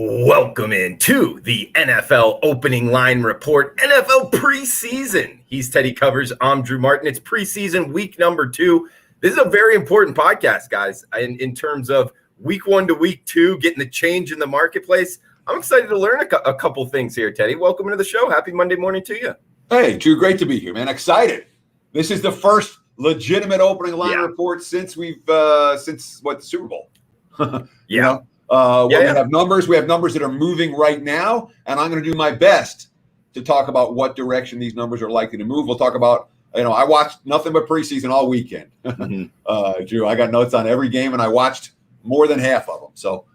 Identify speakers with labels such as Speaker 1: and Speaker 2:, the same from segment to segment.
Speaker 1: Welcome into the NFL Opening Line Report, NFL preseason. He's Teddy Covers. I'm Drew Martin. It's preseason week number 2. This is a very important podcast, guys, in terms of week 1 to week 2, getting the change in the marketplace. I'm excited to learn a couple things here, Teddy. Welcome to the show. Happy Monday morning to you.
Speaker 2: Hey, Drew, great to be here, man. Excited. This is the first legitimate opening line report since the Super Bowl. We have numbers. We have numbers that are moving right now, and I'm going to do my best to talk about what direction these numbers are likely to move. We'll talk about, I watched nothing but preseason all weekend. Drew, I got notes on every game, and I watched more than half of them. So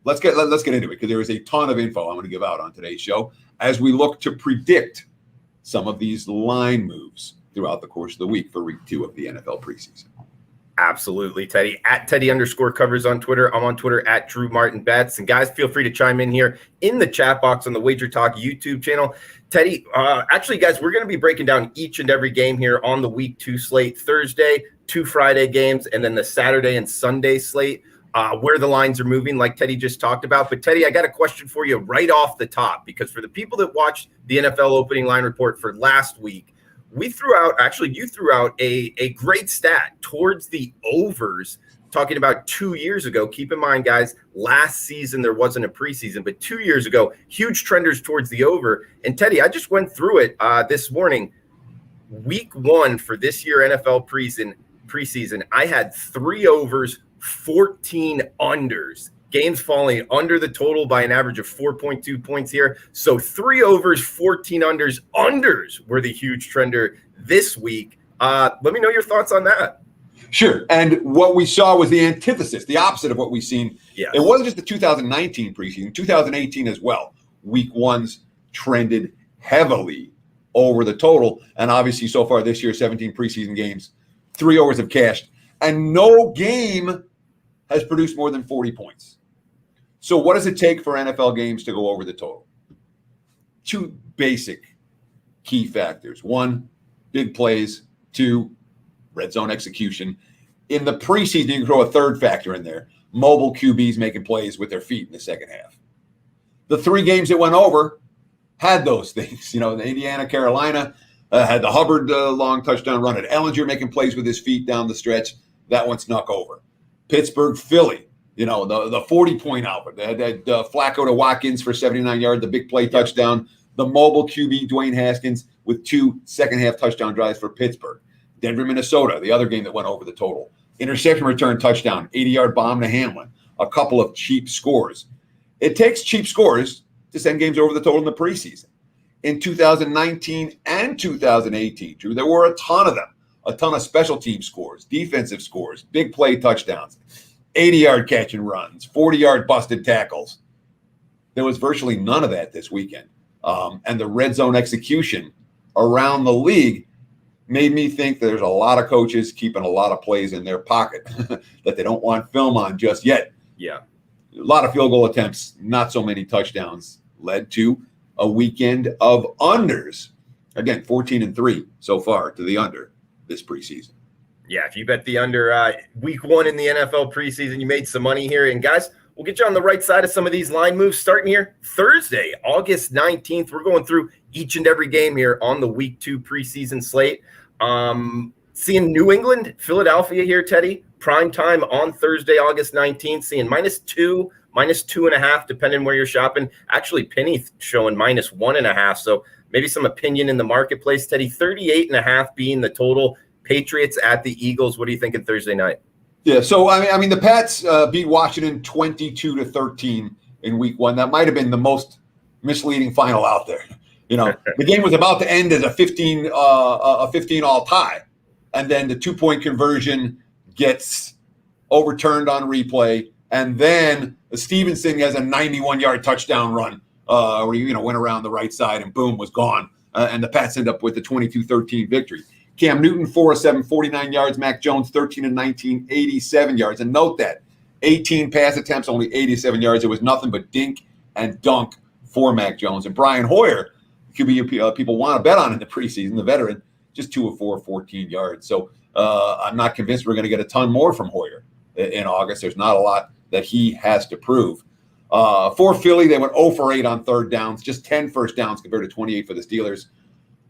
Speaker 2: let's get into it, because there is a ton of info I'm going to give out on today's show as we look to predict some of these line moves throughout the course of the week for week 2 of the NFL preseason.
Speaker 1: Absolutely, Teddy. At Teddy_covers on Twitter. I'm on Twitter at Drew Martin Betts. And guys, feel free to chime in here in the chat box on the WagerTalk YouTube channel. Teddy, actually, guys, we're going to be breaking down each and every game here on the week 2 slate. Thursday, 2 Friday games, and then the Saturday and Sunday slate, where the lines are moving, like Teddy just talked about. But Teddy, I got a question for you right off the top, because for the people that watched the NFL opening line report for last week, you threw out a great stat towards the overs, talking about 2 years ago. Keep in mind, guys, last season there wasn't a preseason, but 2 years ago, huge trenders towards the over. And Teddy, I just went through it this morning. Week 1 for this year NFL preseason, I had 3 overs, 14 unders. Games falling under the total by an average of 4.2 points here. So 3 overs, 14 unders. Unders were the huge trender this week. Let me know your thoughts on that.
Speaker 2: Sure. And what we saw was the antithesis, the opposite of what we've seen.
Speaker 1: Yes.
Speaker 2: It wasn't just the 2019 preseason, 2018 as well. Week 1's trended heavily over the total. And obviously so far this year, 17 preseason games, 3 overs have cashed. And no game has produced more than 40 points. So what does it take for NFL games to go over the total? 2 basic key factors. 1, big plays. 2, red zone execution. In the preseason, you can throw a third factor in there. Mobile QBs making plays with their feet in the second half. The 3 games that went over had those things. The Indiana, Carolina had the Hubbard long touchdown run at Ellinger making plays with his feet down the stretch. That one snuck over. Pittsburgh, Philly, the 40-point output. They had Flacco to Watkins for 79 yards, the big play touchdown. The mobile QB, Dwayne Haskins, with 2 second-half touchdown drives for Pittsburgh. Denver, Minnesota, the other game that went over the total. Interception return touchdown, 80-yard bomb to Hamlin. A couple of cheap scores. It takes cheap scores to send games over the total in the preseason. In 2019 and 2018, Drew, there were a ton of them. A ton of special team scores, defensive scores, big play touchdowns, 80-yard catch and runs, 40-yard busted tackles. There was virtually none of that this weekend. And the red zone execution around the league made me think there's a lot of coaches keeping a lot of plays in their pocket that they don't want film on just yet.
Speaker 1: Yeah.
Speaker 2: A lot of field goal attempts, not so many touchdowns, led to a weekend of unders. Again, 14-3 so far to the under this preseason.
Speaker 1: Yeah, if you bet the under week 1 in the NFL preseason, you made some money here. And guys, we'll get you on the right side of some of these line moves starting here Thursday, August 19th. We're going through each and every game here on the week 2 preseason slate. Seeing New England, Philadelphia here, Teddy. Prime time on Thursday, August 19th. Seeing -2, -2.5, depending where you're shopping. Actually, Penny showing -1.5. So maybe some opinion in the marketplace, Teddy. 38.5 being the total. Patriots at the Eagles. What are you thinking Thursday night?
Speaker 2: Yeah, so I mean, the Pats beat Washington 22-13 in week 1. That might have been the most misleading final out there. The game was about to end as a 15 all tie, and then the 2-point conversion gets overturned on replay, and then Stevenson has a 91-yard touchdown run where he went around the right side and boom, was gone, and the Pats end up with the 22-13 victory. Cam Newton, 4 of 7, 49 yards. Mac Jones, 13 of 19, 87 yards. And note that 18 pass attempts, only 87 yards. It was nothing but dink and dunk for Mac Jones. And Brian Hoyer, QB people want to bet on in the preseason, the veteran, just 2 of 4, 14 yards. So I'm not convinced we're going to get a ton more from Hoyer in August. There's not a lot that he has to prove. For Philly, they went 0 for 8 on third downs, just 10 first downs compared to 28 for the Steelers.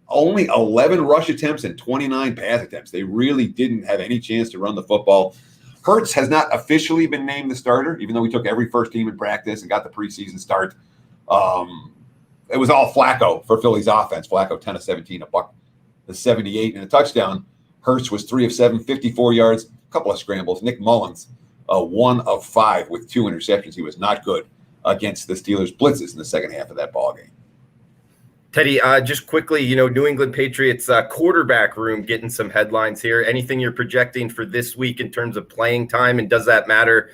Speaker 2: Only 11 rush attempts and 29 pass attempts. They really didn't have any chance to run the football. Hurts has not officially been named the starter, even though we took every first team in practice and got the preseason start. It was all Flacco for Philly's offense. Flacco 10 of 17, a buck, the 78 and a touchdown. Hurts was 3 of 7, 54 yards, a couple of scrambles. Nick Mullins, 1 of 5 with 2 interceptions. He was not good against the Steelers' blitzes in the second half of that ball game.
Speaker 1: Teddy, just quickly, New England Patriots quarterback room getting some headlines here. Anything you're projecting for this week in terms of playing time, and does that matter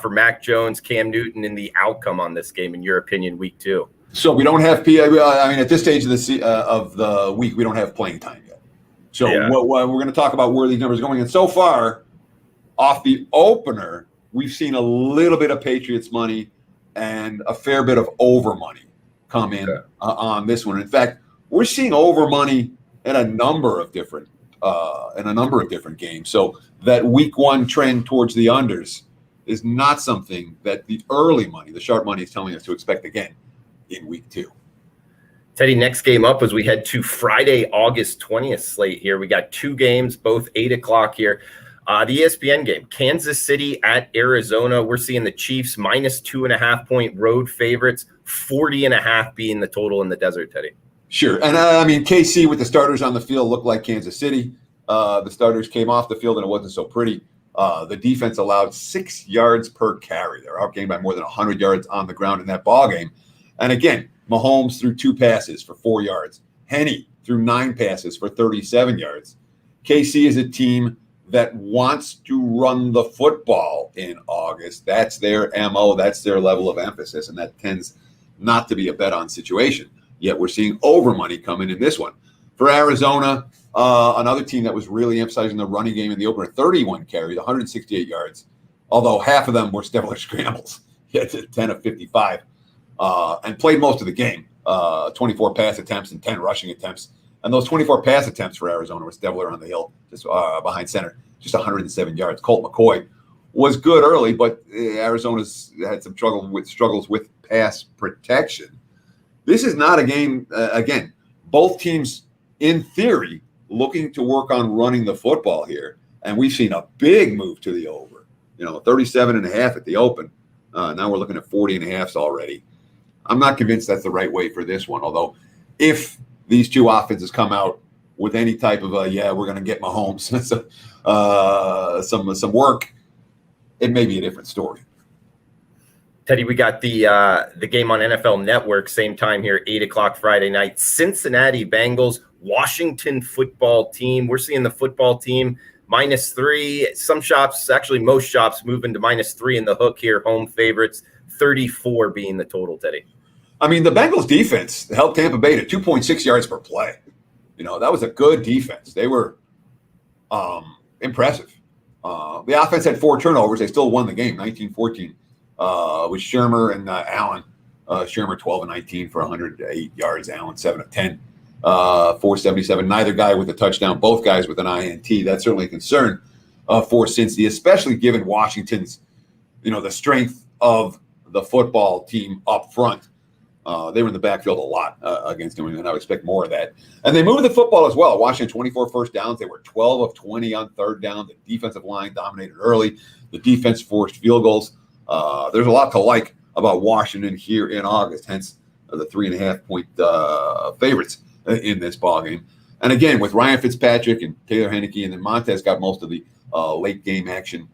Speaker 1: for Mac Jones, Cam Newton, and the outcome on this game, in your opinion, week 2?
Speaker 2: So we don't have at this stage of the week, we don't have playing time yet. So we're going to talk about where these numbers are going. And so far, off the opener, we've seen a little bit of Patriots money and a fair bit of over money come in on this one. In fact, we're seeing over money in a number of different games. So that week 1 trend towards the unders is not something that the early money, the sharp money, is telling us to expect again in week 2.
Speaker 1: Teddy, next game up as we head to Friday, August 20th slate here. We got 2 games, both 8 o'clock here. The ESPN game, Kansas City at Arizona. We're seeing the Chiefs minus 2.5-point road favorites, 40.5 being the total in the desert, Teddy.
Speaker 2: Sure. And KC with the starters on the field looked like Kansas City. The starters came off the field and it wasn't so pretty. The defense allowed 6 yards per carry. They're outgained by more than 100 yards on the ground in that ball game. And again, Mahomes threw 2 passes for 4 yards. Henne threw 9 passes for 37 yards. KC is a team that wants to run the football in August. That's their MO. That's their level of emphasis, and that tends not to be a bet-on situation. Yet we're seeing over money coming in this one. For Arizona, another team that was really emphasizing the running game in the opener, 31 carries, 168 yards, although half of them were Steveler scrambles. He had 10 of 55 and played most of the game, 24 pass attempts and 10 rushing attempts. And those 24 pass attempts for Arizona with Steveler on the hill, just behind center, just 107 yards. Colt McCoy was good early, but Arizona's had some struggles with pass protection. This is not a game, again, both teams, in theory, looking to work on running the football here. And we've seen a big move to the over, 37.5 at the open. Now we're looking at 40.5s already. I'm not convinced that's the right way for this one, although if these two offenses come out with any type of we're going to get Mahomes some work, it may be a different story.
Speaker 1: Teddy, we got the game on NFL Network, same time here, 8 o'clock Friday night. Cincinnati Bengals, Washington football team. We're seeing the football team -3. Some shops, actually most shops, moving to -3 in the hook here. Home favorites, 34 being the total, Teddy.
Speaker 2: I mean, the Bengals defense helped Tampa Bay to 2.6 yards per play. That was a good defense. They were impressive. The offense had 4 turnovers. They still won the game, 19-14, with Shermer and Allen. Shermer 12 of 19 for 108 yards. Allen 7 of 10, 477. Neither guy with a touchdown. Both guys with an INT. That's certainly a concern for Cincy, especially given Washington's, the strength of the football team up front. They were in the backfield a lot against New England. I would expect more of that. And they moved the football as well. Washington, 24 first downs. They were 12 of 20 on third down. The defensive line dominated early. The defense forced field goals. There's a lot to like about Washington here in August, hence the 3.5-point favorites in this ballgame. And again, with Ryan Fitzpatrick and Taylor Heineke, and then Montez got most of the late game action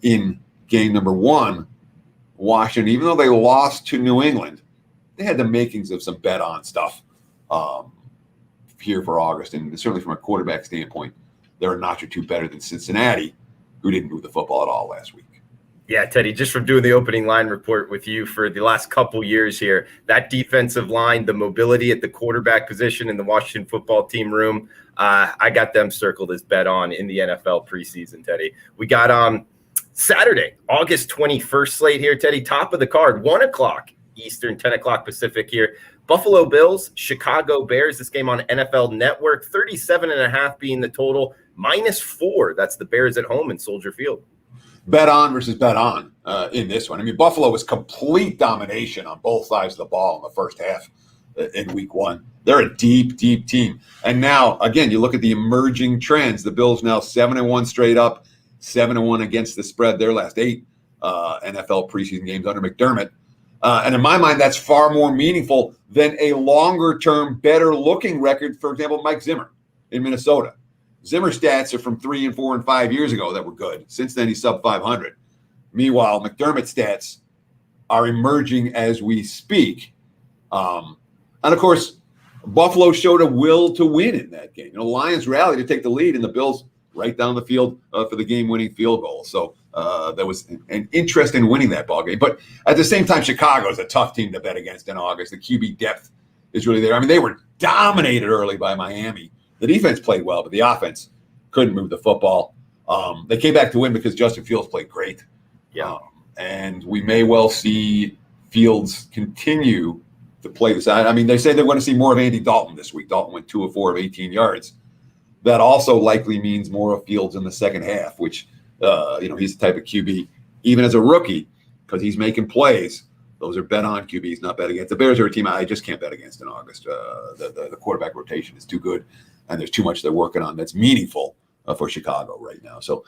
Speaker 2: in game number 1. Washington, even though they lost to New England, they had the makings of some bet-on stuff here for August. And certainly from a quarterback standpoint, they're a notch or two better than Cincinnati, who didn't move the football at all last week.
Speaker 1: Yeah, Teddy, just from doing the opening line report with you for the last couple years here, that defensive line, the mobility at the quarterback position in the Washington football team room, I got them circled as bet on in the NFL preseason, Teddy. We got Saturday, August 21st slate here, Teddy, top of the card, 1 o'clock Eastern, 10 o'clock Pacific here. Buffalo Bills, Chicago Bears, this game on NFL Network, 37.5 being the total, -4. That's the Bears at home in Soldier Field.
Speaker 2: bet on versus bet on in this one. I mean, Buffalo was complete domination on both sides of the ball in the first half in week one. They're a deep, deep team. And now, again, you look at the emerging trends. The Bills now 7-1 straight up, 7-1 against the spread their last 8 NFL preseason games under McDermott. And in my mind, that's far more meaningful than a longer-term, better-looking record, for example, Mike Zimmer in Minnesota. Zimmer's stats are from 3 and 4 and 5 years ago that were good. Since then, he's sub 500. Meanwhile, McDermott's stats are emerging as we speak. And, of course, Buffalo showed a will to win in that game. The Lions rallied to take the lead, and the Bills right down the field for the game-winning field goal. So there was an interest in winning that ball game. But at the same time, Chicago is a tough team to bet against in August. The QB depth is really there. I mean, they were dominated early by Miami. The defense played well, but the offense couldn't move the football. They came back to win because Justin Fields played great.
Speaker 1: Yeah.
Speaker 2: And we may well see Fields continue to play this. I mean, they say they're going to see more of Andy Dalton this week. Dalton went 2 of 4 of 18 yards. That also likely means more of Fields in the second half, which, he's the type of QB, even as a rookie, because he's making plays. Those are bet-on QBs, not bet against. The Bears are a team I just can't bet against in August. The quarterback rotation is too good, and there's too much they're working on that's meaningful for Chicago right now. So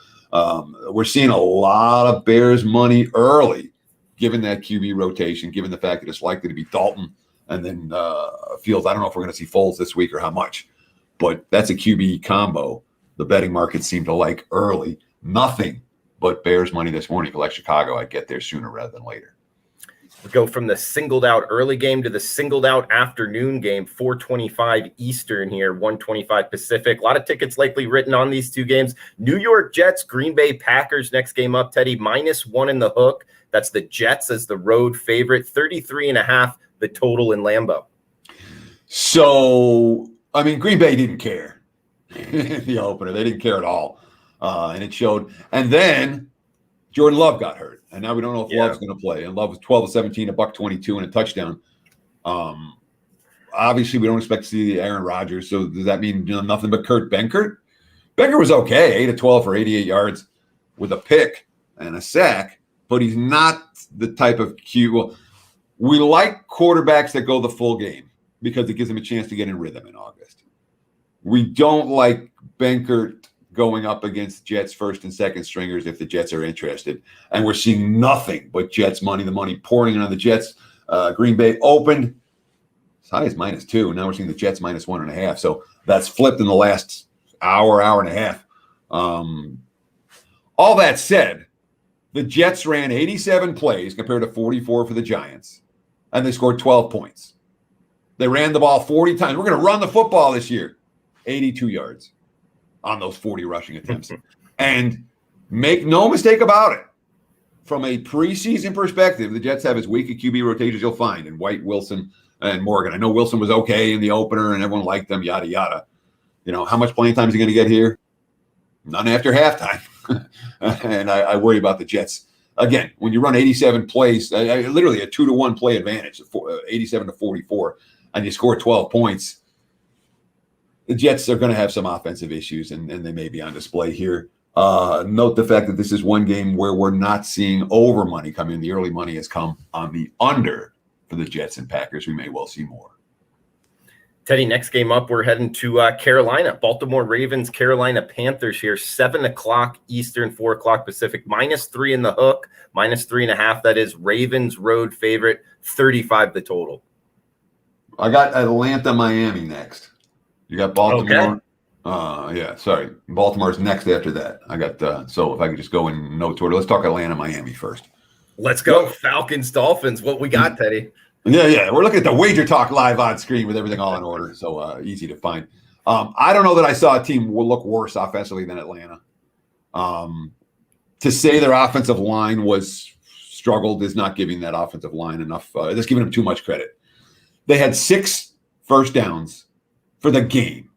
Speaker 2: we're seeing a lot of Bears money early, given that QB rotation, given the fact that it's likely to be Dalton and then Fields. I don't know if we're going to see Foles this week or how much. But that's a QB combo the betting markets seem to like early. Nothing but Bears money this morning. If you like Chicago, I'd get there sooner rather than later.
Speaker 1: We go from the singled out early game to the singled out afternoon game, 4:25 Eastern here, 1:25 Pacific. A lot of tickets likely written on these two games. New York Jets, Green Bay Packers next game up, Teddy, -1 in the hook. That's the Jets as the road favorite, 33.5 the total in Lambeau.
Speaker 2: So, I mean, Green Bay didn't care in the opener. They didn't care at all. And it showed. And then Jordan Love got hurt. And now we don't know if Love's going to play. And Love was 12 of 17, $122 and a touchdown. Obviously, we don't expect to see Aaron Rodgers. So does that mean nothing but Kurt Benkert? Benkert was okay, 8 of 12 for 88 yards with a pick and a sack. But he's not the type of QB. Well, we like quarterbacks that go the full game because it gives them a chance to get in rhythm in August. We don't like Benkert going up against Jets first and second stringers if the Jets are interested. And we're seeing nothing but Jets money, the money pouring in on the Jets. Green Bay opened as high as -2. Now we're seeing the Jets -1.5. So that's flipped in the last hour and a half. All that said, the Jets ran 87 plays compared to 44 for the Giants, and they scored 12 points. They ran the ball 40 times. We're going to run the football this year. 82 yards on those 40 rushing attempts. And make no mistake about it, from a preseason perspective, the Jets have as weak a QB rotation as you'll find in White, Wilson, and Morgan. I know Wilson was okay in the opener, and everyone liked them, yada, yada. How much playing time is he going to get here? None after halftime. And I worry about the Jets. Again, when you run 87 plays, literally a 2-to-1 play advantage, 87 to 44, and you score 12 points, the Jets are going to have some offensive issues, and they may be on display here. Note the fact that this is one game where we're not seeing over money come in. The early money has come on the under for the Jets and Packers. We may well see more.
Speaker 1: Teddy, next game up, we're heading to Carolina. Baltimore Ravens, Carolina Panthers here, 7 o'clock Eastern, 4 o'clock Pacific, -3 in the hook, -3.5. That is Ravens road favorite, 35 the total.
Speaker 2: I got Atlanta, Miami next. You got Baltimore. Okay. Baltimore's next after that. I got so if I could just go in no order. Let's talk Atlanta, Miami first.
Speaker 1: Let's go. Falcons, Dolphins. What we got, Teddy?
Speaker 2: Yeah. We're looking at the WagerTalk live on screen with everything all in order. So easy to find. I don't know that I saw a team will look worse offensively than Atlanta. To say their offensive line was struggled is not giving that offensive line enough. That's giving them too much credit. They had 6 first downs for the game.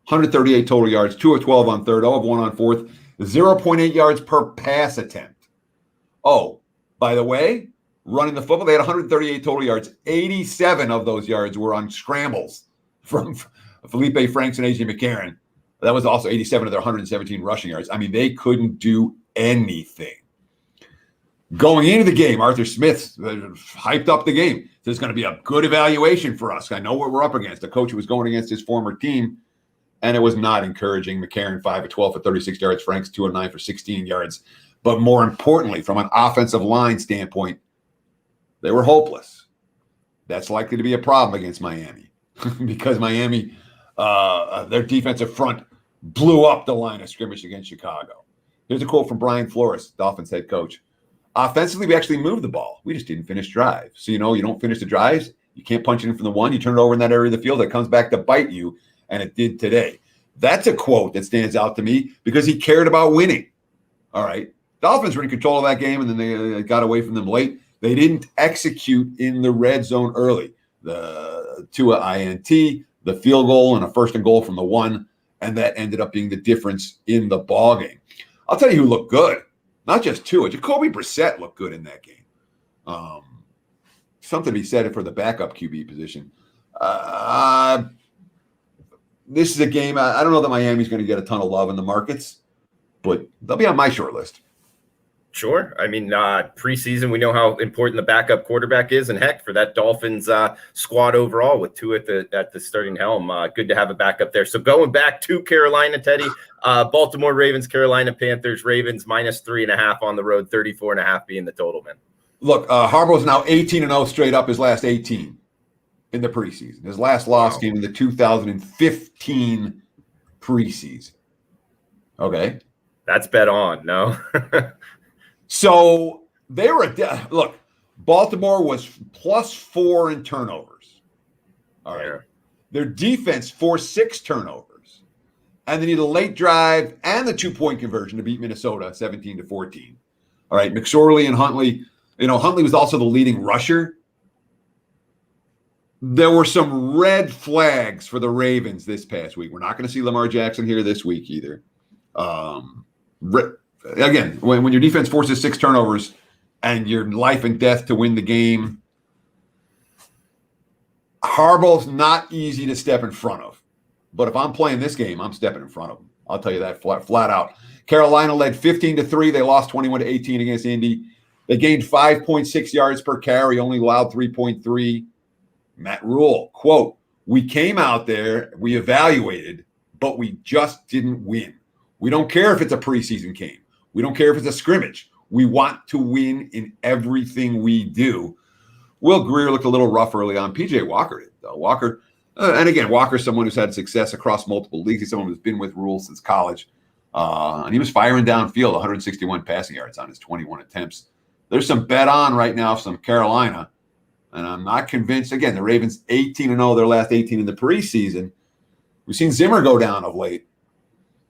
Speaker 2: 138 total yards, 2 of 12 on third, 0 of 1 on fourth, 0.8 yards per pass attempt. Oh, by the way, running the football, they had 138 total yards. 87 of those yards were on scrambles from Felipe Franks and A.J. McCarron. That was also 87 of their 117 rushing yards. I mean, they couldn't do anything. Going into the game, Arthur Smith hyped up the game. There's going to be a good evaluation for us. I know what we're up against. A coach who was going against his former team, and it was not encouraging. McCarron, 5 of 12 for 36 yards. Franks, 2 of 9 for 16 yards. But more importantly, from an offensive line standpoint, they were hopeless. That's likely to be a problem against Miami because Miami, their defensive front blew up the line of scrimmage against Chicago. Here's a quote from Brian Flores, Dolphins head coach. Offensively, we actually moved the ball. We just didn't finish drives. So, you don't finish the drives. You can't punch it in from the one. You turn it over in that area of the field. It comes back to bite you, and it did today. That's a quote that stands out to me because he cared about winning. All right. Dolphins were in control of that game, and then they got away from them late. They didn't execute in the red zone early. The Tua INT, the field goal, and a 1st and goal from the 1, and that ended up being the difference in the ball game. I'll tell you who looked good. Not just Tua. Jacoby Brissett looked good in that game. Something to be said for the backup QB position. This is a game. I don't know that Miami's going to get a ton of love in the markets, but they'll be on my short list.
Speaker 1: Sure. I mean, preseason, we know how important the backup quarterback is, and heck, for that Dolphins squad overall with Tua at the starting helm, good to have a backup there. So going back to Carolina, Teddy, Baltimore Ravens, Carolina Panthers, Ravens -3.5 on the road, 34.5 being the total, man.
Speaker 2: Look, Harbaugh's now 18-0 straight up his last 18 in the preseason. His last loss came in the 2015 preseason. Okay.
Speaker 1: That's bet on, no?
Speaker 2: So they were look, Baltimore was +4 in turnovers. All right. Yeah. Their defense forced 6 turnovers. And they need a late drive and the 2-point conversion to beat Minnesota 17-14. All right. McSorley and Huntley, Huntley was also the leading rusher. There were some red flags for the Ravens this past week. We're not going to see Lamar Jackson here this week either. Again, when your defense forces 6 turnovers and you're life and death to win the game, Harbaugh's not easy to step in front of. But if I'm playing this game, I'm stepping in front of him. I'll tell you that flat out. Carolina led 15-3. They lost 21-18 against Indy. They gained 5.6 yards per carry, only allowed 3.3. Matt Rule, quote, "We came out there, we evaluated, but we just didn't win. We don't care if it's a preseason game. We don't care if it's a scrimmage. We want to win in everything we do." Will Greer looked a little rough early on. PJ Walker did, though. Walker, and again, Walker's someone who's had success across multiple leagues. He's someone who's been with Rule since college. And he was firing downfield, 161 passing yards on his 21 attempts. There's some bet on right now from Carolina. And I'm not convinced. Again, the Ravens 18-0, their last 18 in the preseason. We've seen Zimmer go down of late.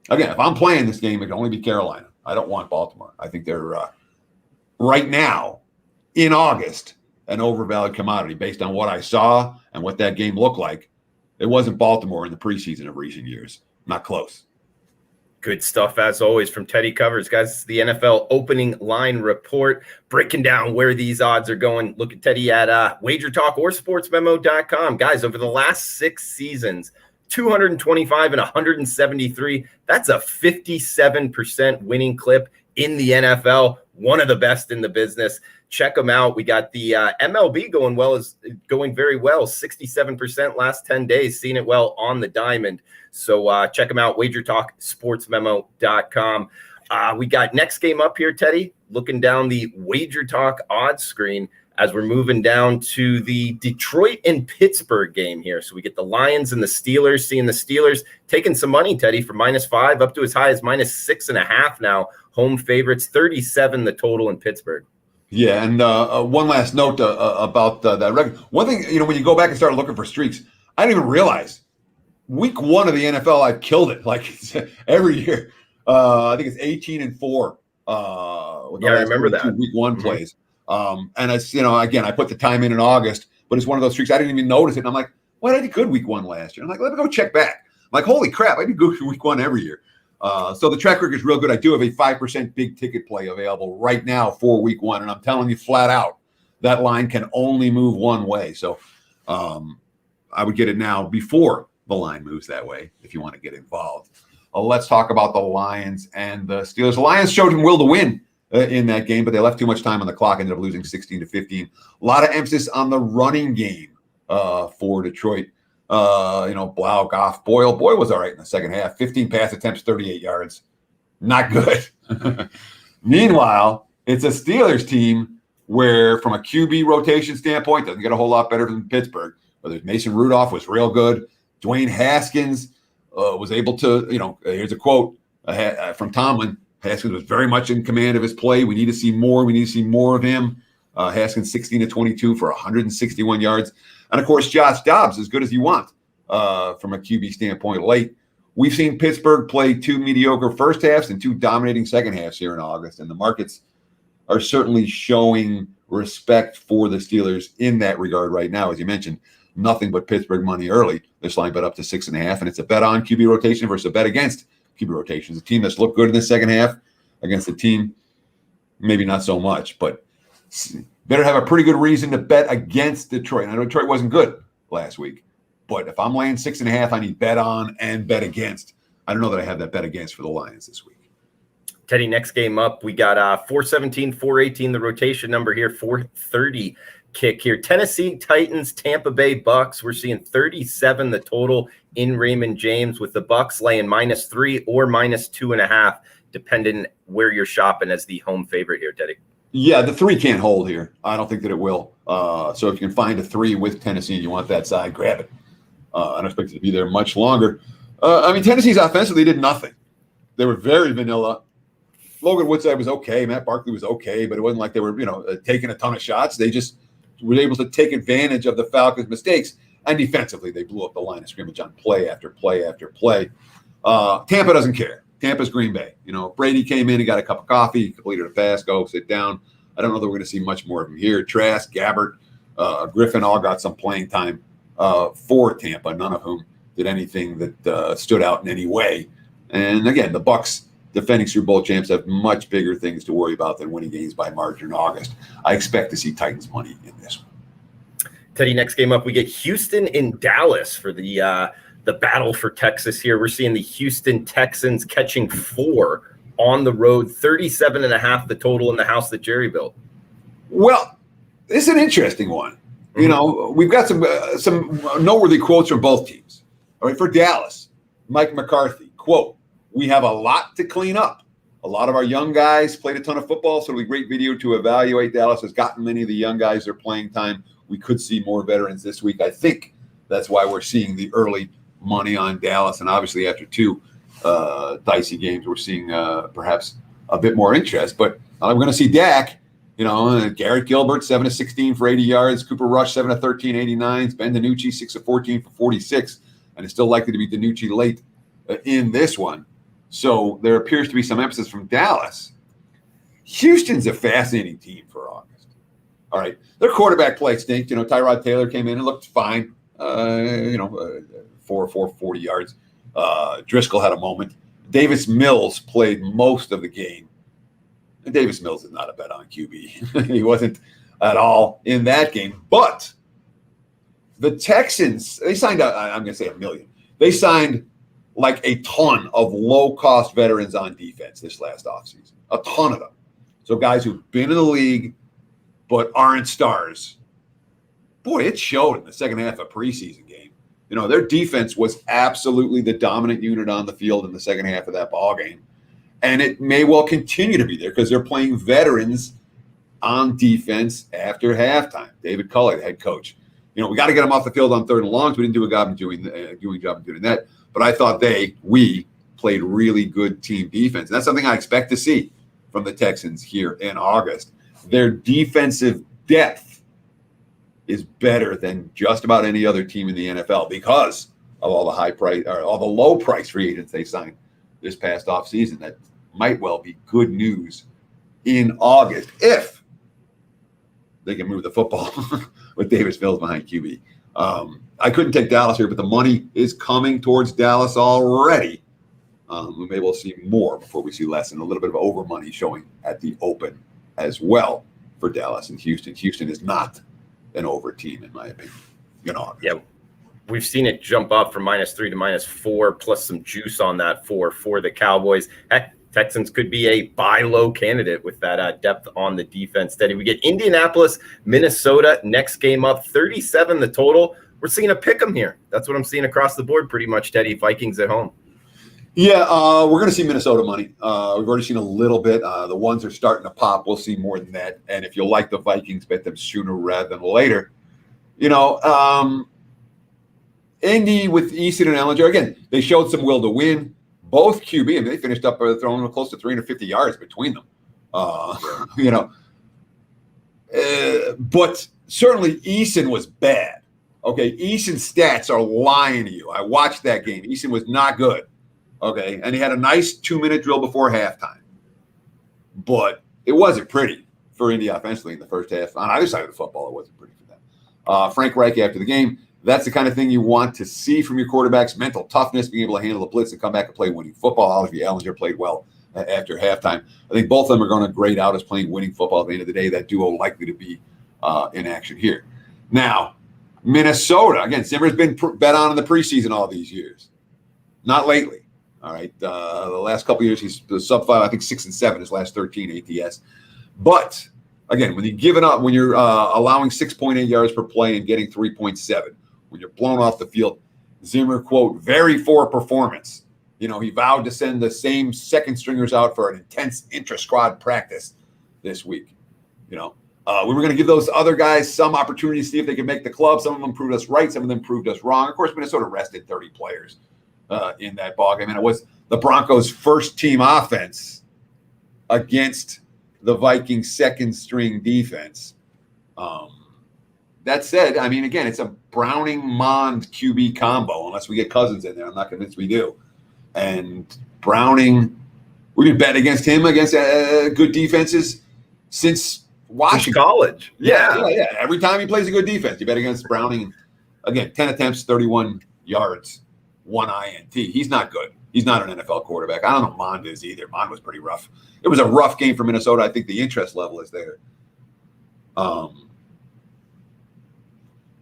Speaker 2: Again, if I'm playing this game, it can only be Carolina. I don't want Baltimore. I think they're right now in August an overvalued commodity based on what I saw and what that game looked like. It wasn't Baltimore in the preseason of recent years. Not close.
Speaker 1: Good stuff, as always, from Teddy Covers. Guys, it's the NFL opening line report, breaking down where these odds are going. Look at Teddy at WagerTalk or sportsmemo.com. Guys, over the last 6 seasons, 225 and 173. That's a 57% winning clip in the NFL. One of the best in the business. Check them out. We got the MLB going very well. 67% last 10 days. Seen it well on the diamond. So check them out. WagerTalk, sportsmemo.com. We got next game up here, Teddy. Looking down the WagerTalk odds screen as we're moving down to the Detroit and Pittsburgh game here. So we get the Lions and the Steelers, seeing the Steelers taking some money, Teddy, from -5 up to as high as -6.5 now. Home favorites, 37 the total in Pittsburgh.
Speaker 2: Yeah, and one last note about that record. One thing, when you go back and start looking for streaks, I didn't even realize week 1 of the NFL, I've killed it. Like every year. I think it's 18-4.
Speaker 1: Yeah, I remember that.
Speaker 2: Week 1 plays. And it's, again, I put the time in August, but it's one of those streaks I didn't even notice it. And I'm like, well, I did good week 1 last year. I'm like, let me go check back. I'm like, holy crap, I did good week 1 every year. So the track record is real good. I do have a 5% big ticket play available right now for week 1. And I'm telling you flat out, that line can only move one way. So I would get it now before the line moves that way if you want to get involved. Let's talk about the Lions and the Steelers. The Lions showed him will to win in that game, but they left too much time on the clock, ended up losing 16-15. A lot of emphasis on the running game for Detroit. Blau, Goff, Boyle. Boyle was all right in the second half. 15 pass attempts, 38 yards. Not good. Meanwhile, it's a Steelers team where, from a QB rotation standpoint, doesn't get a whole lot better than Pittsburgh. Whether Mason Rudolph was real good. Dwayne Haskins was able to, here's a quote from Tomlin. Haskins was very much in command of his play. We need to see more. We need to see more of him. Haskins 16-22 for 161 yards. And, of course, Josh Dobbs, as good as you want from a QB standpoint late. We've seen Pittsburgh play 2 mediocre first halves and 2 dominating second halves here in August, and the markets are certainly showing respect for the Steelers in that regard right now. As you mentioned, nothing but Pittsburgh money early. This line bet up to 6.5, and it's a bet on QB rotation versus a bet against QB rotations. A team that's looked good in the second half against a team, maybe not so much, but better have a pretty good reason to bet against Detroit. I know Detroit wasn't good last week, but if I'm laying 6.5, I need bet on and bet against. I don't know that I have that bet against for the Lions this week.
Speaker 1: Teddy, next game up, we got 417, 418, the rotation number here, 430 kick here. Tennessee Titans, Tampa Bay Bucks. We're seeing 37 the total in Raymond James, with the Bucks laying -3 or -2.5, depending where you're shopping as the home favorite here, Teddy.
Speaker 2: Yeah, the 3 can't hold here. I don't think that it will. So if you can find a 3 with Tennessee and you want that side, grab it. I don't expect it to be there much longer. Tennessee's offensively did nothing. They were very vanilla. Logan Woodside was okay. Matt Barkley was okay, but it wasn't like they were, taking a ton of shots. They just were able to take advantage of the Falcons' mistakes. And defensively, they blew up the line of scrimmage on play after play after play. Tampa doesn't care. Tampa's Green Bay. Brady came in, he got a cup of coffee, completed a pass, go sit down. I don't know that we're going to see much more of him here. Trask, Gabbert, Griffin all got some playing time for Tampa, none of whom did anything that stood out in any way. And again, the Bucks, defending Super Bowl champs, have much bigger things to worry about than winning games by margin in August. I expect to see Titans money in this one.
Speaker 1: Teddy, next game up, we get Houston in Dallas for the battle for Texas here. We're seeing the Houston Texans catching 4 on the road, 37.5 the total in the house that Jerry built.
Speaker 2: Well, this is an interesting one. We've got some noteworthy quotes from both teams. All right, for Dallas, Mike McCarthy, quote, "We have a lot to clean up. A lot of our young guys played a ton of football, so it'll be a great video to evaluate. Dallas has gotten many of the young guys their playing time. We could see more veterans this week. I think that's why we're seeing the early money on Dallas. And obviously after 2 dicey games, we're seeing perhaps a bit more interest. But we're going to see Dak, Garrett Gilbert, 7-16 for 80 yards. Cooper Rush, 7-13, 89. Ben DiNucci, 6-14 for 46. And it's still likely to be DiNucci late in this one. So there appears to be some emphasis from Dallas. Houston's a fascinating team for August. All right. Their quarterback play stinks. Tyrod Taylor came in and looked fine. 40 yards. Driscoll had a moment. Davis Mills played most of the game. Davis Mills is not a bet on QB. He wasn't at all in that game. But the Texans, they signed, I'm going to say $1 million. They signed like a ton of low-cost veterans on defense this last offseason. A ton of them. So guys who've been in the league but aren't stars. Boy, it showed in the second half of a preseason game. Their defense was absolutely the dominant unit on the field in the second half of that ball game. And it may well continue to be there because they're playing veterans on defense after halftime. David Culley, the head coach. We got to get them off the field on 3rd and longs. We didn't do a job in doing that. But I thought we played really good team defense. And that's something I expect to see from the Texans here in August. Their defensive depth is better than just about any other team in the NFL because of all the low price free agents they signed this past offseason. That might well be good news in August if they can move the football with Davis Mills behind QB. I couldn't take Dallas here, but the money is coming towards Dallas already. We may well see more before we see less, and a little bit of over money showing at the open as well for Dallas and Houston. Houston is not an over team, in my opinion.
Speaker 1: Yeah, we've seen it jump up from -3 to -4, plus some juice on that for the Cowboys. Texans could be a buy low candidate with that depth on the defense. Teddy, we get Indianapolis, Minnesota, next game up, 37 the total. We're seeing a pick 'em here. That's what I'm seeing across the board pretty much, Teddy. Vikings at home.
Speaker 2: Yeah, we're going to see Minnesota money. We've already seen a little bit. The ones are starting to pop. We'll see more than that. And if you like the Vikings, bet them sooner rather than later. Indy with Easton and Ellinger, again, they showed some will to win. Both QB, I mean, they finished up throwing close to 350 yards between them. But certainly Easton was bad. Okay, Easton's stats are lying to you. I watched that game. Easton was not good. Okay, and he had a nice 2-minute drill before halftime. But it wasn't pretty for Indy offensively in the first half. On either side of the football, it wasn't pretty for them. Frank Reich after the game, that's the kind of thing you want to see from your quarterbacks, mental toughness, being able to handle the blitz and come back and play winning football. Obviously, Ellinger played well after halftime. I think both of them are going to grade out as playing winning football at the end of the day. That duo likely to be in action here. Now, Minnesota, again, Zimmer's been bet on in the preseason all these years. Not lately. All right. The last couple of years, he's sub 5, I think 6-7 his last 13 ATS. But again, when you're allowing 6.8 yards per play and getting 3.7, when you're blown off the field, Zimmer, quote, very poor performance. He vowed to send the same second stringers out for an intense intra-squad practice this week. We were going to give those other guys some opportunity to see if they could make the club. Some of them proved us right. Some of them proved us wrong. Of course, Minnesota rested 30 players in that ballgame. And it was the Broncos' first-team offense against the Vikings' second-string defense. That said, I mean, again, it's a Browning-Mond QB combo, unless we get Cousins in there. I'm not convinced we do. And Browning, we can bet against him against good defenses since Washington.
Speaker 1: Since college.
Speaker 2: Yeah. Every time he plays a good defense, you bet against Browning. Again, 10 attempts, 31 yards, 1 INT. He's not good. He's not an NFL quarterback. I don't know if Mond is either. Mond was pretty rough. It was a rough game for Minnesota. I think the interest level is there. A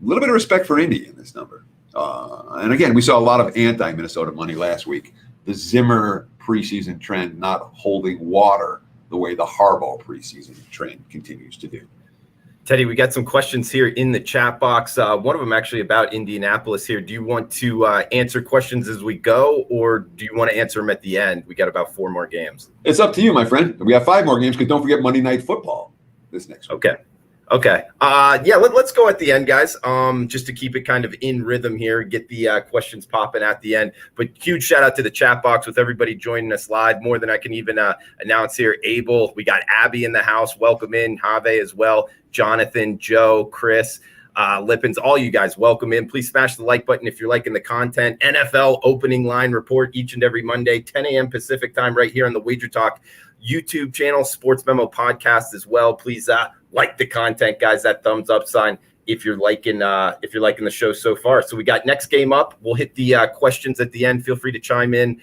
Speaker 2: little bit of respect for Indy in this number. And again, we saw a lot of anti-Minnesota money last week. The Zimmer preseason trend not holding water the way the Harbaugh preseason trend continues to do.
Speaker 1: Teddy, we got some questions here in the chat box. One of them actually about Indianapolis here. Do you want to answer questions as we go, or do you want to answer them at the end? We got about 4 more games.
Speaker 2: It's up to you, my friend. We have 5 more games because don't forget Monday Night Football this next week.
Speaker 1: Okay. Let's go at the end, guys. Just to keep it kind of in rhythm here, get the questions popping at the end. But huge shout out to the chat box with everybody joining us live. More than I can even announce here. Abel, we got Abby in the house. Welcome in. Have as well. Jonathan, Joe, Chris, Lippins, all you guys, welcome in. Please smash the like button if you're liking the content. NFL opening line report each and every Monday, 10 a.m. Pacific time, right here on the WagerTalk YouTube channel, Sports Memo podcast as well. Please like the content, guys. That thumbs up sign if you're liking the show so far. So we got next game up. We'll hit the questions at the end. Feel free to chime in,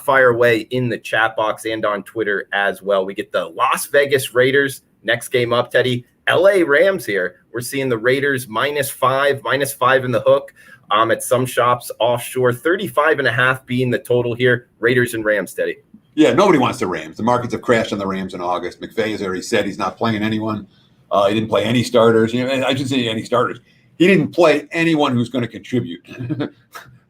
Speaker 1: fire away in the chat box and on Twitter as well. We get the Las Vegas Raiders next game up, Teddy. LA Rams here. We're seeing the Raiders -5 in the hook. At some shops offshore, 35.5 being the total here. Raiders and Rams, Teddy.
Speaker 2: Yeah, nobody wants the Rams. The markets have crashed on the Rams in August. McVay has already said he's not playing anyone. He didn't play any starters. I should say any starters. He didn't play anyone who's going to contribute in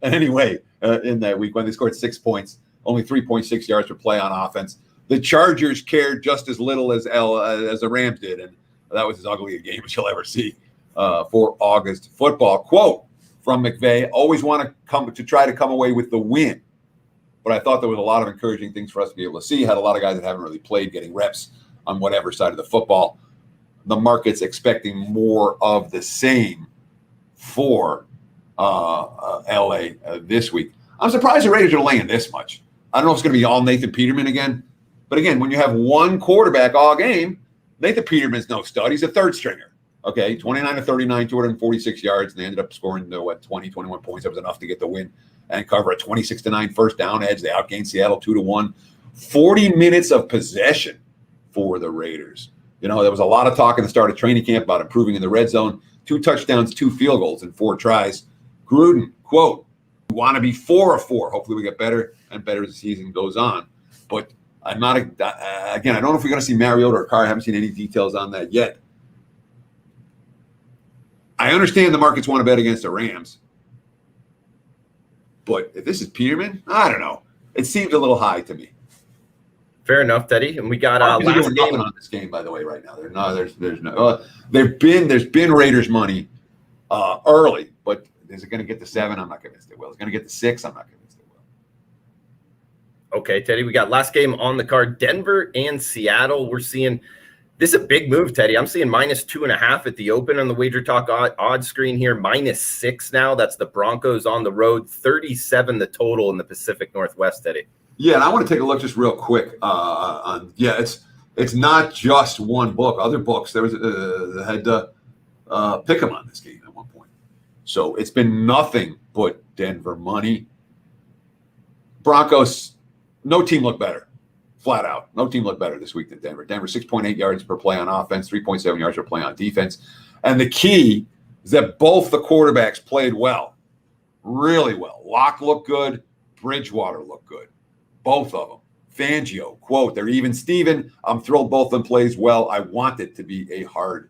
Speaker 2: any way in that week when they scored 6 points, only 3.6 yards per play on offense. The Chargers cared just as little as the Rams did, and that was as ugly a game as you'll ever see for August football. Quote from McVay: "Always want to try to come away with the win." But I thought there was a lot of encouraging things for us to be able to see. Had a lot of guys that haven't really played getting reps on whatever side of the football. The market's expecting more of the same for LA this week. I'm surprised the Raiders are laying this much. I don't know if it's going to be all Nathan Peterman again. But again, when you have one quarterback all game, Nathan Peterman's no stud. He's a third stringer. Okay, 29-39, 246 yards, and they ended up scoring 20, 21 points. That was enough to get the win and cover a 26-9 first down edge. They outgained Seattle 2-1. 40 minutes of possession for the Raiders. There was a lot of talk at the start of training camp about improving in the red zone. 2 touchdowns, 2 field goals, and 4 tries. Gruden, quote, "We want to be 4 of 4. Hopefully we get better and better as the season goes on." But I'm not again. I don't know if we're going to see Mariota or Carr. I haven't seen any details on that yet. I understand the markets want to bet against the Rams, but if this is Peterman, I don't know. It seems a little high to me.
Speaker 1: Fair enough, Teddy. And we got
Speaker 2: last
Speaker 1: game
Speaker 2: nothing on this game, by the way, right now. There's no. There's been Raiders money early, but is it going to get to 7? I'm not convinced it will. Is it going to get to 6? I'm not convinced it will.
Speaker 1: Okay, Teddy. We got last game on the card: Denver and Seattle. We're seeing this is a big move, Teddy. I'm seeing -2.5 at the open on the WagerTalk odds screen here. -6 now. That's the Broncos on the road. 37 the total in the Pacific Northwest, Teddy.
Speaker 2: Yeah, and I want to take a look just real quick it's not just one book. Other books there was had pick 'em on this game at one point. So it's been nothing but Denver money. Broncos, no team looked better, flat out. No team looked better this week than Denver. Denver 6.8 yards per play on offense, 3.7 yards per play on defense. And the key is that both the quarterbacks played well, really well. Locke looked good. Bridgewater looked good. Both of them. Fangio, quote, they're even Steven. I'm thrilled both of them plays well. I want it to be a hard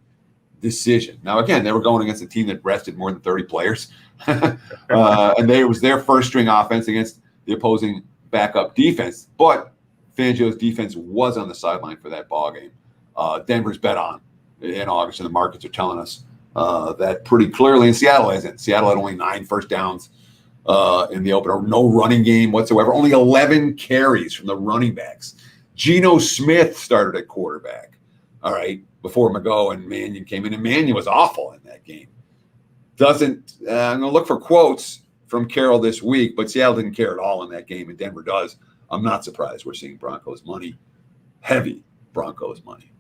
Speaker 2: decision. Now, again, they were going against a team that rested more than 30 players. And it was their first string offense against the opposing backup defense. But Fangio's defense was on the sideline for that ball game. Denver's bet on in August, and the markets are telling us that pretty clearly. And Seattle isn't. Seattle had only 9 first downs in the opener. No running game whatsoever. Only 11 carries from the running backs. Geno Smith started at quarterback, all right, before Mago and Mannion came in. And Mannion was awful in that game. I'm going to look for quotes from Carroll this week, but Seattle didn't care at all in that game, and Denver does. I'm not surprised we're seeing Broncos money, heavy Broncos money.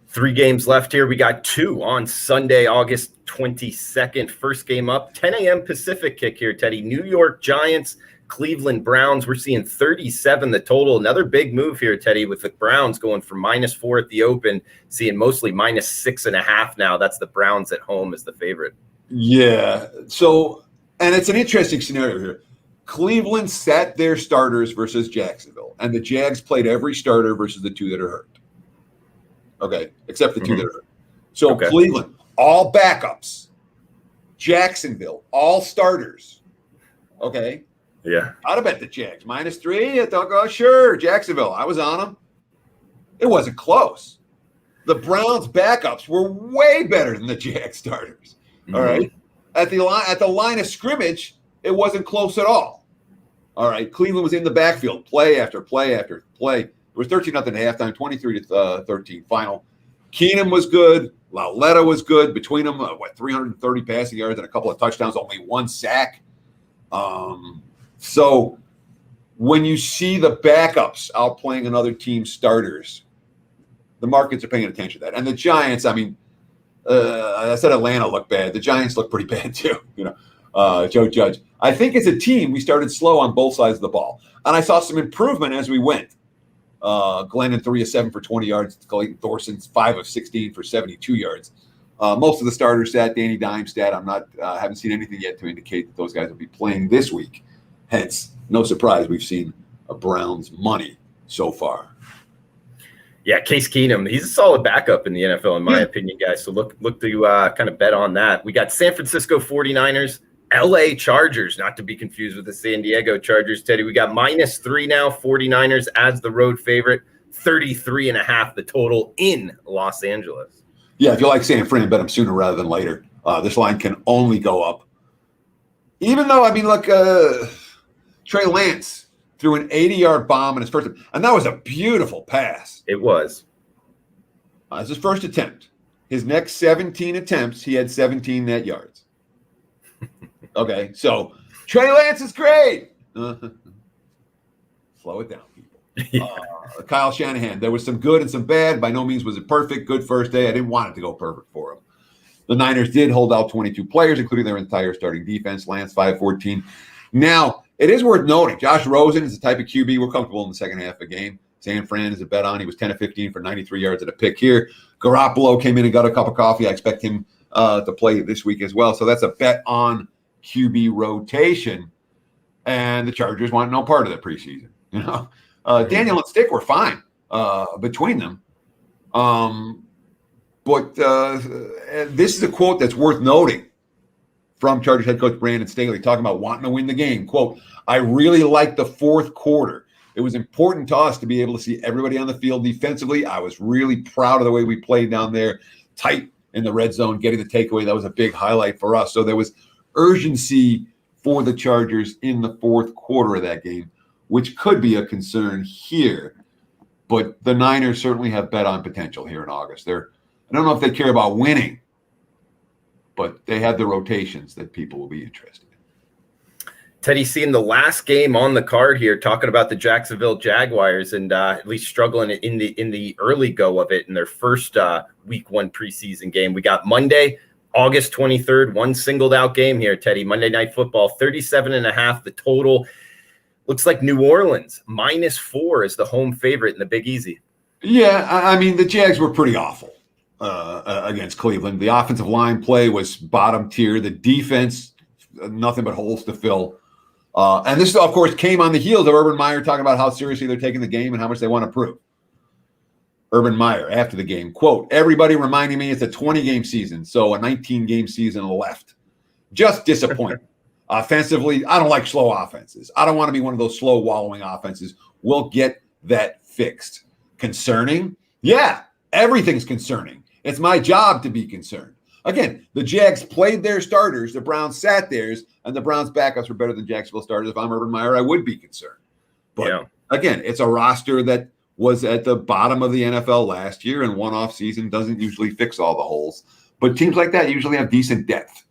Speaker 1: 3 games left here. We got 2 on Sunday, August 22nd. First game up, 10 a.m. Pacific kick here, Teddy. New York Giants, Cleveland Browns. We're seeing 37 the total. Another big move here, Teddy, with the Browns going from -4 at the open, seeing mostly -6.5 now. That's the Browns at home as the favorite.
Speaker 2: Yeah. So, and it's an interesting scenario here. Cleveland sat their starters versus Jacksonville, and the Jags played every starter versus the 2 that are hurt. Okay, except the 2 that are hurt. So Cleveland, all backups. Jacksonville, all starters. Okay.
Speaker 1: Yeah.
Speaker 2: I'd have bet the Jags. -3. I thought, oh, sure, Jacksonville. I was on them. It wasn't close. The Browns backups were way better than the Jags starters. Mm-hmm. All right. At the line of scrimmage, it wasn't close at all. All right. Cleveland was in the backfield, play after play after play. It was 13-0 at halftime, 23-13 final. Keenum was good. Lauletta was good. Between them, 330 passing yards and a couple of touchdowns, only 1 sack. So when you see the backups outplaying another team's starters, the markets are paying attention to that. And the Giants, I mean, I said Atlanta looked bad. The Giants look pretty bad too. Joe Judge. I think as a team, we started slow on both sides of the ball. And I saw some improvement as we went. Glennon 3 of 7 for 20 yards. Clayton Thorson's 5 of 16 for 72 yards. Most of the starters sat. Danny Dimes stat. I'm not. Haven't seen anything yet to indicate that those guys will be playing this week. Hence, no surprise we've seen a Browns money so far.
Speaker 1: Yeah, Case Keenum, he's a solid backup in the NFL, in my opinion, guys. So look to kind of bet on that. We got San Francisco 49ers, LA Chargers, not to be confused with the San Diego Chargers, Teddy. We got -3 now, 49ers as the road favorite, 33.5 the total in Los Angeles.
Speaker 2: Yeah, if you like San Fran, bet them sooner rather than later. This line can only go up. Even though, I mean, look, Trey Lance threw an 80-yard bomb in his first, and that was a beautiful pass.
Speaker 1: It was.
Speaker 2: It's his first attempt. His next 17 attempts, he had 17 net yards. Okay, so Trey Lance is great. Slow it down, people. Kyle Shanahan, there was some good and some bad. By no means was it perfect. Good first day. I didn't want it to go perfect for him. The Niners did hold out 22 players, including their entire starting defense. Lance 5-14. Now, it is worth noting, Josh Rosen is the type of QB we're comfortable in the second half of the game. San Fran is a bet on. He was 10 of 15 for 93 yards at a pick here. Garoppolo came in and got a cup of coffee. I expect him to play this week as well. So that's a bet on QB rotation. And the Chargers want no part of the preseason. Daniel and Stick were fine between them. But this is a quote that's worth noting from Chargers head coach Brandon Staley, talking about wanting to win the game. Quote, "I really liked the fourth quarter. It was important to us to be able to see everybody on the field defensively. I was really proud of the way we played down there, tight in the red zone, getting the takeaway. That was a big highlight for us." So there was urgency for the Chargers in the fourth quarter of that game, which could be a concern here. But the Niners certainly have bet on potential here in August. I don't know if they care about winning, but they have the rotations that people will be interested in.
Speaker 1: Teddy, seeing the last game on the card here, talking about the Jacksonville Jaguars and at least struggling in the early go of it in their first week 1 preseason game. We got Monday, August 23rd, one singled out game here, Teddy. Monday Night Football, 37.5 the total. Looks like New Orleans -4 is the home favorite in the Big Easy.
Speaker 2: Yeah, I mean, the Jags were pretty awful against Cleveland. The offensive line play was bottom tier. The defense, nothing but holes to fill. And this, of course, came on the heels of Urban Meyer talking about how seriously they're taking the game and how much they want to prove. Urban Meyer, after the game, quote, "Everybody reminding me it's a 20-game season, so a 19-game season left. Just disappointing. Offensively, I don't like slow offenses. I don't want to be one of those slow wallowing offenses. We'll get that fixed. Concerning? Yeah, everything's concerning. It's my job to be concerned." Again, the Jags played their starters, the Browns sat theirs, and the Browns backups were better than Jacksonville starters. If I'm Urban Meyer, I would be concerned. But again, it's a roster that was at the bottom of the NFL last year, and one off season doesn't usually fix all the holes. But teams like that usually have decent depth.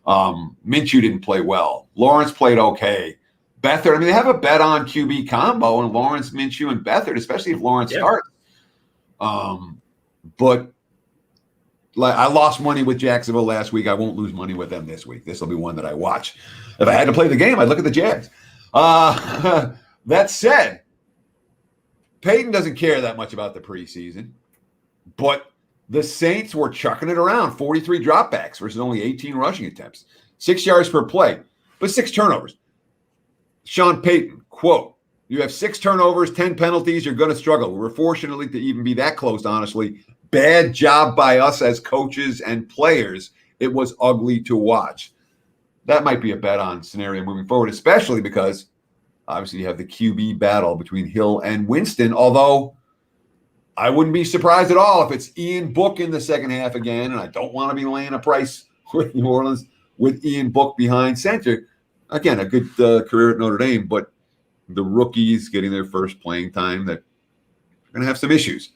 Speaker 2: Minshew didn't play well. Lawrence played okay. Beathard, I mean, they have a bet on QB combo, and Lawrence, Minshew, and Beathard, especially if Lawrence starts. But like, I lost money with Jacksonville last week. I won't lose money with them this week. This will be one that I watch. If I had to play the game, I'd look at the Jags. That said, Peyton doesn't care that much about the preseason, but the Saints were chucking it around, 43 dropbacks versus only 18 rushing attempts, 6 yards per play, but 6 turnovers. Sean Payton, quote, "You have 6 turnovers, 10 penalties, you're going to struggle. We're fortunately to even be that close, honestly. Bad job by us as coaches and players. It was ugly to watch." That might be a bet on scenario moving forward, especially because obviously you have the QB battle between Hill and Winston, although I wouldn't be surprised at all if it's Ian Book in the second half again, and I don't want to be laying a price with New Orleans with Ian Book behind center. Again, a good career at Notre Dame, but the rookies getting their first playing time that are going to have some issues.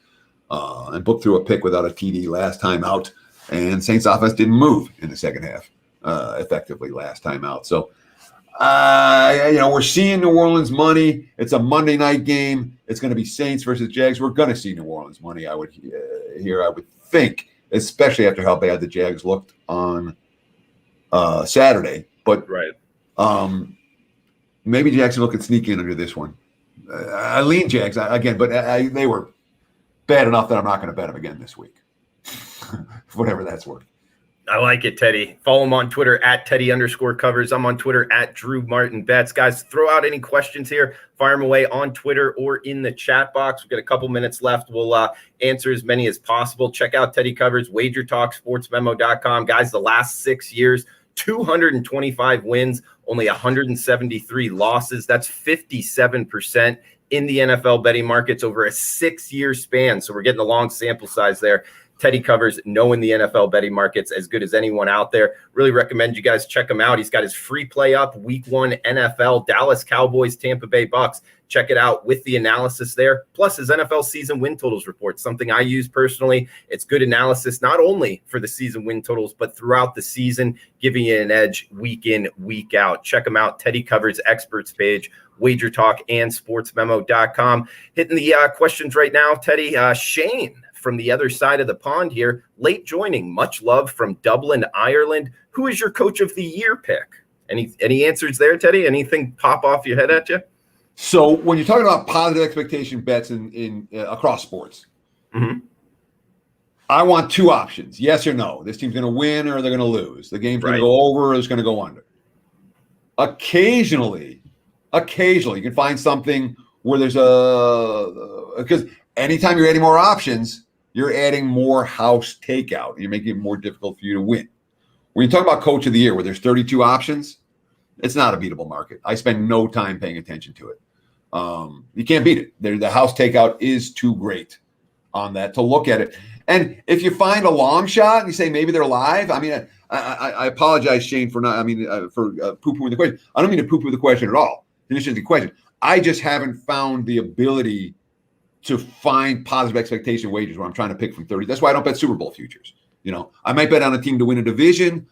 Speaker 2: And Book threw a pick without a TD last time out, and Saints offense didn't move in the second half effectively last time out. So, we're seeing New Orleans money. It's a Monday night game. It's going to be Saints versus Jags. We're going to see New Orleans money, I would think, especially after how bad the Jags looked on Saturday. But maybe Jacksonville could sneak in under this one. I lean Jags again, but they were bad enough that I'm not going to bet them again this week, whatever that's worth.
Speaker 1: I like it, Teddy. Follow him on Twitter at Teddy_covers. I'm on Twitter at Drew Martin Bets. Guys, throw out any questions here. Fire them away on Twitter or in the chat box. We've got a couple minutes left. We'll answer as many as possible. Check out Teddy Covers, WagerTalk, SportsMemo.com. Guys, the last 6 years, 225 wins, only 173 losses. That's 57% in the NFL betting markets over a 6-year span. So we're getting a long sample size there. Teddy Covers, knowing the NFL betting markets as good as anyone out there. Really recommend you guys check him out. He's got his free play up, week 1 NFL, Dallas Cowboys, Tampa Bay Bucks. Check it out with the analysis there. Plus his NFL season win totals report, something I use personally. It's good analysis, not only for the season win totals, but throughout the season, giving you an edge week in, week out. Check him out, Teddy Covers experts page, WagerTalk and SportsMemo.com. Hitting the questions right now, Teddy. Shane from the other side of the pond here, late joining. Much love from Dublin, Ireland. Who is your coach of the year pick? Any answers there, Teddy? Anything pop off your head at you?
Speaker 2: So when you're talking about positive expectation bets in across sports, I want 2 options: yes or no. This team's going to win or they're going to lose. The game's going to go over or it's going to go under. Occasionally, you can find something where there's because anytime you're adding more options, you're adding more house takeout. You're making it more difficult for you to win. When you talk about coach of the year, where there's 32 options, it's not a beatable market. I spend no time paying attention to it. You can't beat it. The house takeout is too great on that to look at it. And if you find a long shot and you say maybe they're live, I mean, I apologize, Shane, for poo-pooing the question. I don't mean to poo-poo the question at all. It's an interesting question. I just haven't found the ability to find positive expectation wagers where I'm trying to pick from 30. That's why I don't bet Super Bowl futures. I might bet on a team to win a division.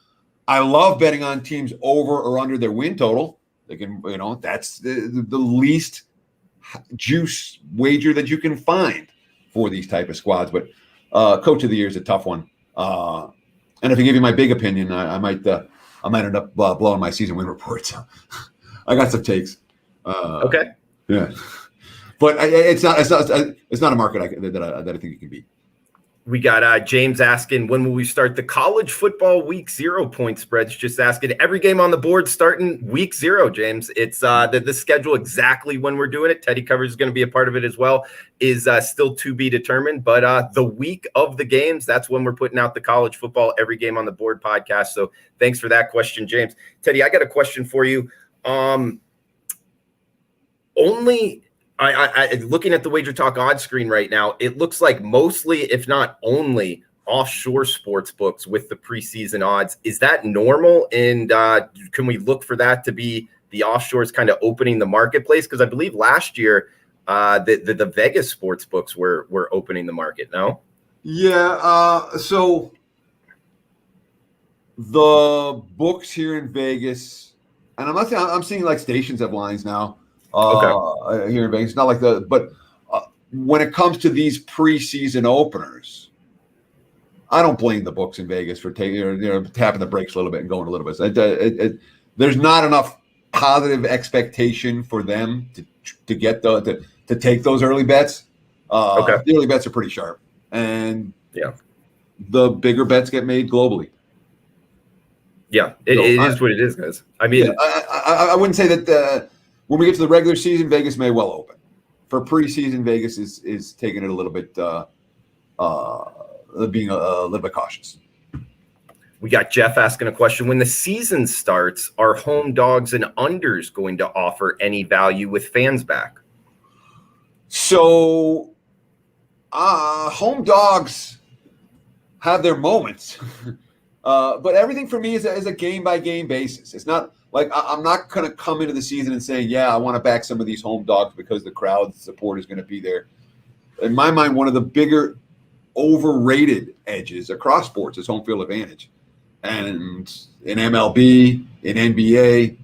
Speaker 2: I love betting on teams over or under their win total. They can, that's the least juice wager that you can find for these type of squads. But coach of the year is a tough one. And if I give you my big opinion, I might end up blowing my season win report. So I got some takes.
Speaker 1: Okay.
Speaker 2: Yeah, but it's not a market that I think it can beat.
Speaker 1: We got James asking, when will we start the college football week 0 point spreads? Just asking every game on the board starting week 0, James. It's the schedule exactly when we're doing it. Teddy Covers is going to be a part of it as well, is still to be determined. But the week of the games, that's when we're putting out the college football every game on the board podcast. So thanks for that question, James. Teddy, I got a question for you. Looking at the WagerTalk odds screen right now, it looks like mostly, if not only, offshore sports books with the preseason odds. Is that normal? And can we look for that to be the offshores kind of opening the marketplace? Because I believe last year the Vegas sports books were opening the market. No?
Speaker 2: Yeah. So the books here in Vegas, and I'm seeing like stations have lines now.
Speaker 1: Okay.
Speaker 2: Here in Vegas, not like but when it comes to these preseason openers, I don't blame the books in Vegas for tapping the brakes a little bit and going a little bit. There's not enough positive expectation for them to get to take those early bets. The early bets are pretty sharp, and the bigger bets get made globally.
Speaker 1: Yeah, it is what it is, guys. I mean,
Speaker 2: I wouldn't say that. When we get to the regular season, Vegas may well open. For preseason, Vegas is taking it a little bit, being a little bit cautious.
Speaker 1: We got Jeff asking a question. When the season starts, are home dogs and unders going to offer any value with fans back?
Speaker 2: So, home dogs have their moments, but everything for me is a game-by-game basis. It's not like I'm not going to come into the season and say, yeah, I want to back some of these home dogs because the crowd support is going to be there. In my mind, one of the bigger overrated edges across sports is home field advantage. And in MLB, in NBA,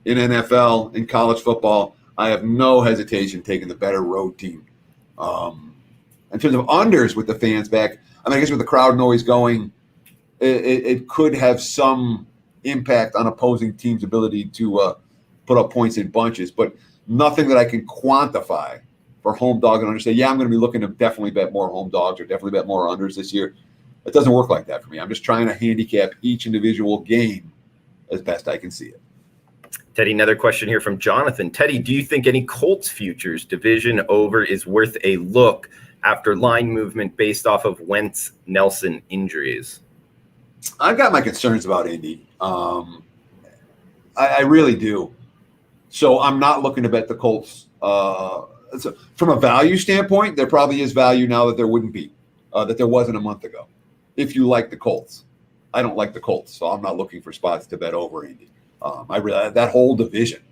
Speaker 2: in NFL, in college football, I have no hesitation taking the better road team. In terms of unders with the fans back, I guess with the crowd noise going, it could have some impact on opposing teams' ability to put up points in bunches, but nothing that I can quantify for home dog and under. Say, yeah, I'm going to be looking to definitely bet more home dogs or definitely bet more unders this year. It doesn't work like that for me. I'm just trying to handicap each individual game as best I can see it.
Speaker 1: Teddy, another question here from Jonathan. Teddy, do you think any Colts futures division over is worth a look after line movement based off of Wentz Nelson injuries?
Speaker 2: I've got my concerns about Indy. I really do. So I'm not looking to bet the Colts. So from a value standpoint, there probably is value now that there wouldn't be, that there wasn't a month ago. If you like the Colts, I don't like the Colts, so I'm not looking for spots to bet over Indy. I realize that whole division,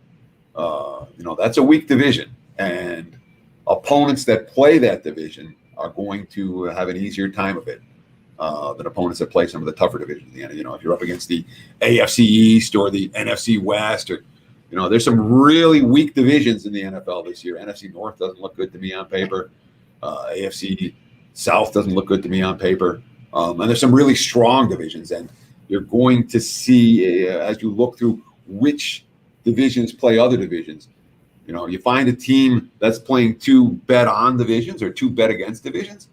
Speaker 2: that's a weak division, and opponents that play that division are going to have an easier time of it than opponents that play some of the tougher divisions. If you're up against the AFC East or the NFC West, or there's some really weak divisions in the NFL this year. NFC North doesn't look good to me on paper. AFC South doesn't look good to me on paper. And there's some really strong divisions, and you're going to see as you look through which divisions play other divisions. You find a team that's playing two bet on divisions or two bet against divisions,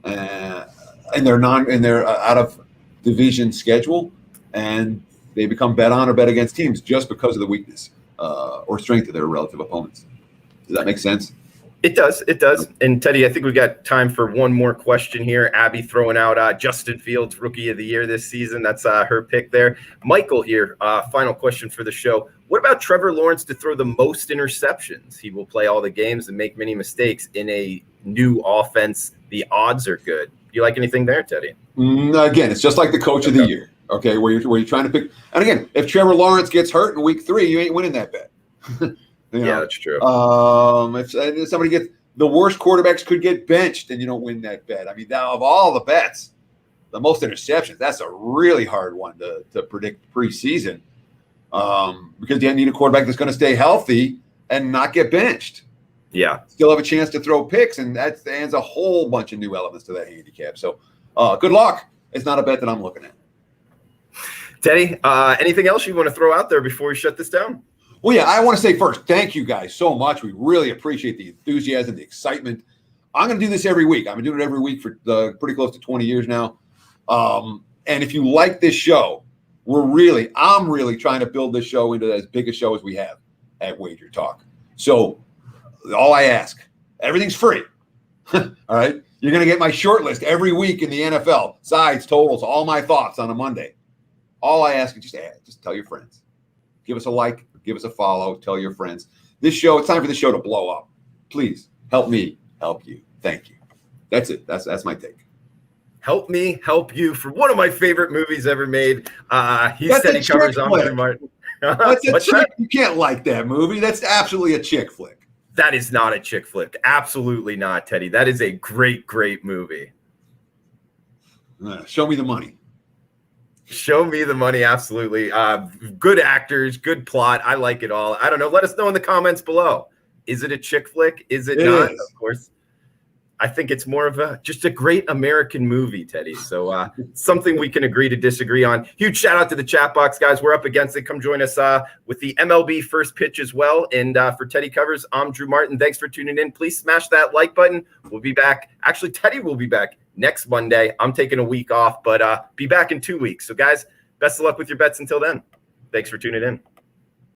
Speaker 2: and they're out of division schedule, and they become bet on or bet against teams just because of the weakness or strength of their relative opponents. Does that make sense?
Speaker 1: It does. It does. And Teddy, I think we got time for one more question here. Abby throwing out Justin Fields, Rookie of the Year this season. That's her pick there. Michael here, final question for the show. What about Trevor Lawrence to throw the most interceptions? He will play all the games and make many mistakes in a new offense. The odds are good. You like anything there, Teddy?
Speaker 2: Again, it's just like the Coach of the Year, okay, where you're trying to pick. And again, if Trevor Lawrence gets hurt in week 3, you ain't winning that bet.
Speaker 1: Yeah, that's true.
Speaker 2: If somebody gets the worst quarterbacks could get benched, and you don't win that bet. I mean, now of all the bets, the most interceptions, that's a really hard one to predict preseason, because you need a quarterback that's going to stay healthy and not get benched.
Speaker 1: Yeah,
Speaker 2: still have a chance to throw picks, and that adds a whole bunch of new elements to that handicap. So, good luck. It's not a bet that I'm looking at.
Speaker 1: Teddy, anything else you want to throw out there before we shut this down?
Speaker 2: Well, yeah, I want to say first, thank you guys so much. We really appreciate the enthusiasm, the excitement. I'm going to do this every week. I've been doing it every week for pretty close to 20 years now. And if you like this show, I'm really trying to build this show into as big a show as we have at WagerTalk. So all I ask, everything's free. All right. You're going to get my short list every week in the NFL, sides, totals, all my thoughts on a Monday. All I ask is just tell your friends. Give us a like, give us a follow, tell your friends. It's time for the show to blow up. Please help me, help you. Thank you. That's it. That's my take.
Speaker 1: Help me, help you for one of my favorite movies ever made. He
Speaker 2: That's
Speaker 1: said
Speaker 2: a
Speaker 1: he covers
Speaker 2: chick
Speaker 1: on
Speaker 2: flick.
Speaker 1: Martin.
Speaker 2: That's a chick. You can't like that movie. That's absolutely a chick flick.
Speaker 1: That is not a chick flick. Absolutely not, Teddy. That is a great, great movie.
Speaker 2: Show me the money.
Speaker 1: Show me the money. Absolutely. Good actors, good plot. I like it all. I don't know. Let us know in the comments below. Is it a chick flick? Is it not?
Speaker 2: Is.
Speaker 1: Of course. I think it's more of just a great American movie, Teddy. So something we can agree to disagree on. Huge shout out to the chat box, guys. We're up against it. Come join us with the MLB first pitch as well. And for Teddy Covers, I'm Drew Martin. Thanks for tuning in. Please smash that like button. We'll be back. Actually, Teddy will be back next Monday. I'm taking a week off, but be back in 2 weeks. So, guys, best of luck with your bets until then. Thanks for tuning in.